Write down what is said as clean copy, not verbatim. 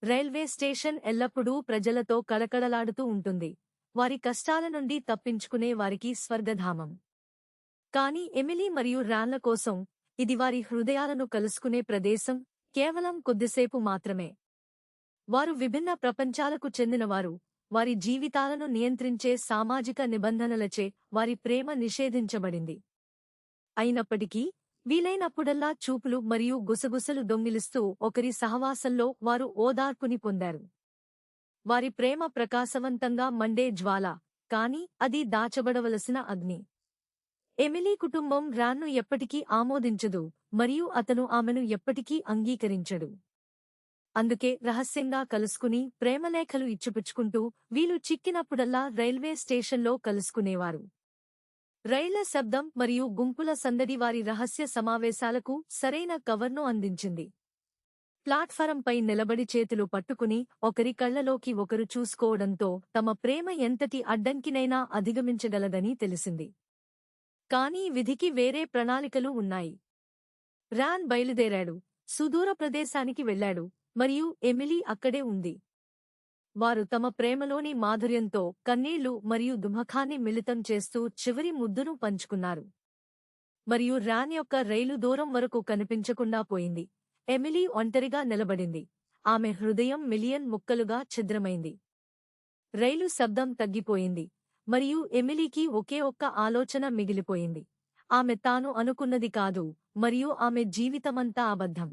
Railway station ఎల్లప్పుడూ ప్రజలతో కళకళలాడుతూ ఉంటుంది. వారి కష్టాల నుండి తప్పించుకునే వారికి స్వర్గధామం. కానీ ఎమిలీ మరియు రాన్ల కోసం ఇది వారి హృదయాలను కలుసుకునే ప్రదేశం, కేవలం కొద్దిసేపు మాత్రమే. వారు విభిన్న ప్రపంచాలకు చెందినవారు, వారి జీవితాలను నియంత్రించే సామాజిక నిబంధనలచే వారి ప్రేమ నిషేధించబడింది. అయినప్పటికీ, వీలైనప్పుడల్లా చూపులు మరియు గుసగుసలు దొంగిలిస్తూ ఒకరి సహవాసంలో వారు ఓదార్పుని పొందారు. వారి ప్రేమ ప్రకాశవంతంగా మండే జ్వాల, కాని అది దాచబడవలసిన అగ్ని. ఎమిలీ కుటుంబం రాన్ను ఎప్పటికీ ఆమోదించదు, మరియు అతను ఆమెను ఎప్పటికీ అంగీకరించడు. అందుకే రహస్యంగా కలుసుకుని ప్రేమలేఖలు ఇచ్చిపుచ్చుకుంటూ వీలు చిక్కినప్పుడల్లా రైల్వే స్టేషన్లో కలుసుకునేవారు. రైళ్ల శబ్దం మరియు గుంపుల సందడి వారి రహస్య సమావేశాలకు సరైన కవర్ను అందించింది. ప్లాట్ఫారంపై నిలబడి చేతులు పట్టుకుని ఒకరి కళ్లలోకి ఒకరు చూసుకోవడంతో తమ ప్రేమ ఎంతటి అడ్డంకినైనా అధిగమించగలదని తెలిసింది. కానీ విధికి వేరే ప్రణాళికలు ఉన్నాయి. రాన్ బయలుదేరాడు, సుదూర ప్రదేశానికి వెళ్లాడు, మరియు ఎమిలీ అక్కడే ఉంది. వారు తమ ప్రేమలోని మాధుర్యంతో కన్నీళ్లు మరియు దుమఖాన్ని మిళితం చేస్తూ చివరి ముద్దును పంచుకున్నారు. మరియు రాన్ యొక్క రైలు దూరం వరకు కనిపించకుండా పోయింది. ఎమిలీ ఒంటరిగా నిలబడింది. ఆమె హృదయం మిలియన్ ముక్కలుగా ఛిద్రమైంది. రైలు శబ్దం తగ్గిపోయింది, మరియు ఎమిలీకి ఒకే ఒక్క ఆలోచన మిగిలిపోయింది. ఆమె తాను అనుకున్నది కాదు, మరియు ఆమె జీవితమంతా అబద్ధం.